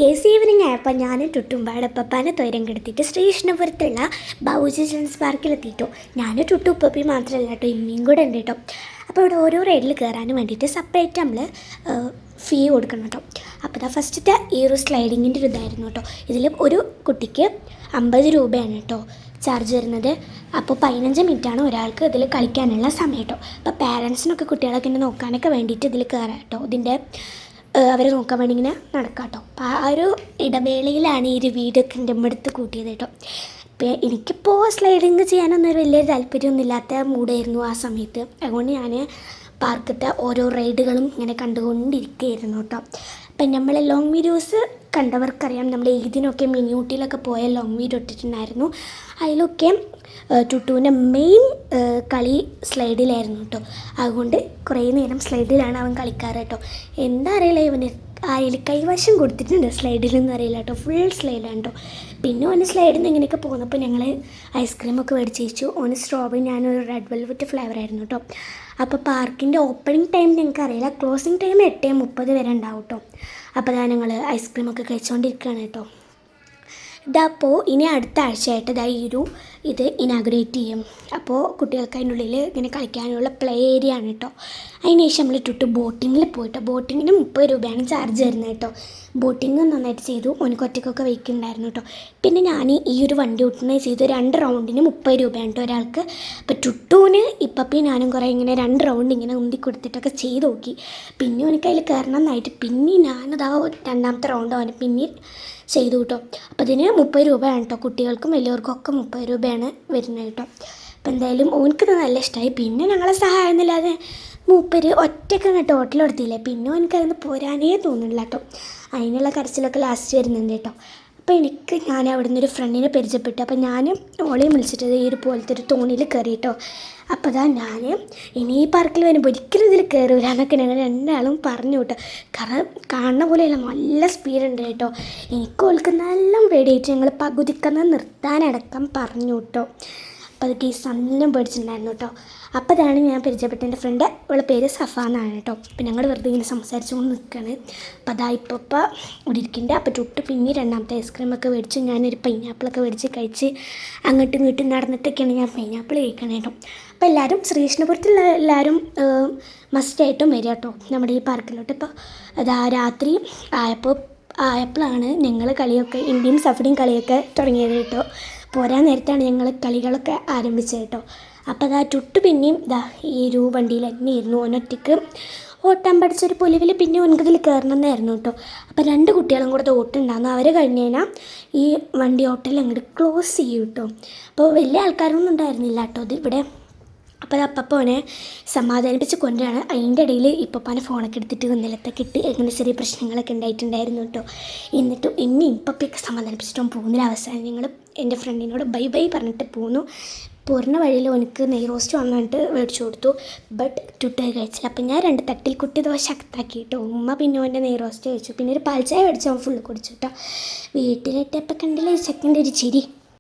Guys evening ആയപ്പോൾ ഞാനും ടുട്ടുമ്പാടെ പപ്പാനെ തൊയരം കെടുത്തിട്ട് ശ്രീകൃഷ്ണപുരത്തുള്ള Babu children's പാർക്കിലെത്തിയിട്ടു. ഞാനും ടുട്ടു ഉപ്പപ്പി മാത്രമല്ല കേട്ടോ, ഇമ്മയും കൂടെ ഉണ്ട് കേട്ടോ. അപ്പോൾ ഇവിടെ ഓരോ റൈഡിൽ കയറാനും വേണ്ടിയിട്ട് സെപ്പറേറ്റ് നമ്മൾ ഫീ കൊടുക്കണം കേട്ടോ. അപ്പോൾ ഇതാ ഫസ്റ്റത്തെ ഈ ഒരു സ്ലൈഡിങ്ങിൻ്റെ ഒരു ഇതായിരുന്നു കേട്ടോ. ഇതിൽ ഒരു കുട്ടിക്ക് 50 രൂപയാണ് കേട്ടോ ചാർജ് വരുന്നത്. അപ്പോൾ 15 മിനിറ്റാണ് ഒരാൾക്ക് ഇതിൽ കളിക്കാനുള്ള സമയം കേട്ടോ. അപ്പോൾ പാരൻസിനൊക്കെ കുട്ടികളൊക്കെ ഇങ്ങനെ നോക്കാനൊക്കെ വേണ്ടിയിട്ട് ഇതിൽ കയറാം കേട്ടോ. ഇതിൻ്റെ അവരെ നോക്കാൻ വേണ്ടി ഇങ്ങനെ നടക്കാം കേട്ടോ. അപ്പോൾ ആ ഒരു ഇടവേളയിലാണ് ഈ ഒരു വീഡിയോ ഒക്കെ എൻ്റെ അടുത്ത് കൂട്ടിയത് കേട്ടോ. ഇപ്പോൾ എനിക്കിപ്പോൾ സ്ലൈഡിങ് ചെയ്യാനൊന്നും ഒരു വലിയ താല്പര്യമൊന്നും ഇല്ലാത്ത മൂഡായിരുന്നു ആ സമയത്ത്. അതുകൊണ്ട് ഞാൻ പാർക്കത്തെ ഓരോ റൈഡുകളും ഇങ്ങനെ കണ്ടുകൊണ്ടിരിക്കുകയായിരുന്നു കേട്ടോ. അപ്പം നമ്മൾ ലോങ് വീഡിയോസ് കണ്ടവർക്കറിയാം, നമ്മൾ ഇതിനൊക്കെ മിനി ഊട്ടിയിലൊക്കെ പോയ ലോങ് വീഡിയോ ഇട്ടിട്ടുണ്ടായിരുന്നു. അതിലൊക്കെ ടുട്ടുവിൻ്റെ മെയിൻ കളി സ്ലൈഡിലായിരുന്നു കേട്ടോ. അതുകൊണ്ട് കുറേ നേരം സ്ലൈഡിലാണ് അവൻ കളിക്കാറ് കേട്ടോ. എന്താ അറിയില്ല, ഇവന് അതിൽ കൈവശം കൊടുത്തിട്ടുണ്ട് സ്ലൈഡിലെന്ന് അറിയില്ല കേട്ടോ. ഫുൾ സ്ലൈഡാണ് കേട്ടോ. പിന്നെ ഓന് സ്ലൈഡിൽ നിന്ന് ഇങ്ങനെയൊക്കെ പോകുന്നപ്പോൾ ഞങ്ങൾ ഐസ്ക്രീമൊക്കെ മേടിച്ച് വെച്ചു. ഓന് സ്ട്രോബെറി, ഞാനൊരു റെഡ് വെൽവെറ്റ് ഫ്ലേവർ ആയിരുന്നു കേട്ടോ. അപ്പോൾ പാർക്കിൻ്റെ ഓപ്പണിംഗ് ടൈം ഞങ്ങൾക്ക് അറിയില്ല, ക്ലോസിങ് ടൈം 8:30 വരെ ഉണ്ടാവും കേട്ടോ. അപ്പോൾ അതാ ഞങ്ങൾ ഐസ്ക്രീമൊക്കെ കഴിച്ചുകൊണ്ടിരിക്കുകയാണ് കേട്ടോ. ഇതപ്പോൾ ഇനി അടുത്ത ആഴ്ചയായിട്ട് ഇത് ഇനാഗുറേറ്റ് ചെയ്യും. അപ്പോൾ കുട്ടികൾക്ക് അതിൻ്റെ ഉള്ളിൽ ഇങ്ങനെ കളിക്കാനുള്ള പ്ലേ ഏരിയ ആണ് കേട്ടോ. അതിന് ശേഷം നമ്മൾ ബോട്ടിങ്ങിൽ പോയിട്ട്, ബോട്ടിങ്ങിന് 30 രൂപയാണ് ചാർജ് വരുന്നത് കേട്ടോ. ബോട്ടിങ് നന്നായിട്ട് ചെയ്തു, ഓനിക്ക് ഒറ്റക്കൊക്കെ വയ്ക്കുന്നുണ്ടായിരുന്നു കേട്ടോ. പിന്നെ ഞാൻ ഈ ഒരു വണ്ടി ഓട്ടുന്നത് ചെയ്തു. 2 റൗണ്ടിന് 30 രൂപയാണ് കേട്ടോ ഒരാൾക്ക്. അപ്പോൾ ടുട്ടൂന് ഇപ്പം ഞാനും കുറേ ഇങ്ങനെ 2 റൗണ്ട് ഇങ്ങനെ ഉന്തി കൊടുത്തിട്ടൊക്കെ ചെയ്ത് നോക്കി. പിന്നെ എനിക്ക് അതിൽ കയറണം എന്നായിട്ട് പിന്നെ ഞാനതാ 2ാമത്തെ റൗണ്ട് അവന് പിന്നെ ചെയ്തു കേട്ടോ. അപ്പോൾ ഇതിന് 30 രൂപയാണ് കേട്ടോ. കുട്ടികൾക്കും വലിയവർക്കും ഒക്കെ 30 രൂപയാണ് വരുന്നത് കേട്ടോ. അപ്പോൾ എന്തായാലും ഓനിക്കത് നല്ല ഇഷ്ടമായി. പിന്നെ ഞങ്ങളെ സഹായമൊന്നുമില്ലാതെ മൂപ്പര് ഒറ്റയ്ക്ക് അങ്ങ് ടോട്ടൽ കൊടുത്തില്ലേ. പിന്നെ ഓനിക്കതിന് പോരാനേ തോന്നുന്നില്ല കേട്ടോ. അതിനുള്ള കരച്ചിലൊക്കെ ലാസ്റ്റ് വരുന്നുണ്ട് കേട്ടോ. അപ്പോൾ ഞാൻ അവിടെ നിന്നൊരു ഫ്രണ്ടിനെ പരിചയപ്പെട്ടു. അപ്പോൾ ഞാൻ ഓളെയും വിളിച്ചിട്ട് ഈ ഒരു പോലത്തെ ഒരു തോണിയിൽ കയറി കേട്ടോ. അപ്പോൾ ഞാൻ ഇനി ഈ പാർക്കിൽ വരുമ്പോൾ ഒരിക്കലും ഇതിൽ കയറൂല എന്നൊക്കെ ഞങ്ങൾ രണ്ടാളും പറഞ്ഞു കേട്ടോ. കാരണം കാണുന്ന പോലെയല്ല, നല്ല സ്പീഡുണ്ട് കേട്ടോ. എനിക്ക് ഓൾക്ക് നല്ല പേടിയായിട്ട് ഞങ്ങൾ പകുതിക്കുന്ന നിർത്താനടക്കം പറഞ്ഞു കേട്ടോ. അപ്പോൾ അത് കേസ് നല്ല പേടിച്ചിട്ടുണ്ടായിരുന്നു കേട്ടോ. അപ്പോൾ അതാണ് ഞാൻ പരിചയപ്പെട്ട എൻ്റെ ഫ്രണ്ട്. അവളുടെ പേര് സഫ എന്നാണ് കേട്ടോ. അപ്പോൾ ഞങ്ങൾ വെറുതെ ഇങ്ങനെ സംസാരിച്ചുകൊണ്ട് നിൽക്കുകയാണ്. അപ്പോൾ അതാ ഇപ്പോൾ ഇവിടെ ഇരിക്കുന്നുണ്ട്. അപ്പോൾ തൊട്ട് പിന്നെ 2ാമത്തെ ഐസ്ക്രീമൊക്കെ മേടിച്ച് ഞാനൊരു പൈനാപ്പിളൊക്കെ മേടിച്ച് കഴിച്ച് അങ്ങോട്ടും ഇങ്ങോട്ടും നടന്നിട്ടൊക്കെയാണ് ഞാൻ പൈനാപ്പിൾ കഴിക്കണം കേട്ടോ. അപ്പോൾ എല്ലാവരും ശ്രീകൃഷ്ണപുരത്തുള്ള എല്ലാവരും മസ്റ്റായിട്ടും വരിക കേട്ടോ നമ്മുടെ ഈ പാർക്കിലോട്ട്. ഇപ്പോൾ അതാ രാത്രി ആയപ്പോഴാണ് ഞങ്ങൾ കളിയൊക്കെ ഇന്ത്യയും സഫറിയും കളിയൊക്കെ തുടങ്ങിയത് കേട്ടോ. പോരാൻ നേരത്താണ് ഞങ്ങൾ കളികളൊക്കെ ആരംഭിച്ചത് കേട്ടോ. അപ്പോൾ അതാ ടുട്ട് പിന്നെയും ഈ ഒരു വണ്ടിയിൽ തന്നെയായിരുന്നു. ഓനൊറ്റയ്ക്ക് ഓട്ടാൻ പഠിച്ചൊരു പൊലിവിൽ പിന്നെ ഒൻകതിൽ കയറണമെന്നായിരുന്നു കേട്ടോ. അപ്പോൾ 2 കുട്ടികളും കൂടെ ഓട്ടുണ്ടായിരുന്നു. അവർ കഴിഞ്ഞ് കഴിഞ്ഞാൽ ഈ വണ്ടി ഓട്ടൽ അങ്ങോട്ട് ക്ലോസ് ചെയ്യും കേട്ടോ. അപ്പോൾ വലിയ ആൾക്കാരൊന്നും ഉണ്ടായിരുന്നില്ല കേട്ടോ ഇവിടെ. അപ്പോൾ അപ്പനെ സമാധാനിപ്പിച്ച് കൊണ്ടുവരാണ്. അതിൻ്റെ ഇടയിൽ ഇപ്പപ്പാനെ ഫോണൊക്കെ എടുത്തിട്ട് നിലത്തൊക്കെ ഇട്ട് അങ്ങനെ ചെറിയ പ്രശ്നങ്ങളൊക്കെ ഉണ്ടായിട്ടുണ്ടായിരുന്നു കേട്ടോ. എന്നിട്ടും എന്നെ ഇപ്പൊക്കെ സമാധാനിപ്പിച്ചിട്ടും പോകുന്നില്ല. അവസാനം ഞങ്ങൾ എൻ്റെ ഫ്രണ്ടിനോട് ബൈ പറഞ്ഞിട്ട് പോന്നു. പോരുന്ന വഴിയിൽ എനിക്ക് നെയ് റോസ്റ്റ് വന്നിട്ട് മേടിച്ചു കൊടുത്തു. ബട്ട് ടുട്ടായി കഴിച്ചില്ല. അപ്പം ഞാൻ 2 തട്ടിൽ കുട്ടി ദോശ ശക്താക്കി കേട്ടോ. ഉമ്മ പിന്നെ അവൻ്റെ നെയ് റോസ്റ്റ് കഴിച്ചു. പിന്നെ ഒരു പാൽച്ചായ മേടിച്ച് അവൻ ഫുള്ള് കുടിച്ചു കേട്ടോ. വീട്ടിലെത്തിയപ്പോൾ കണ്ടില്ലേ ചെക്കൻ്റെ ഒരു ചിരി.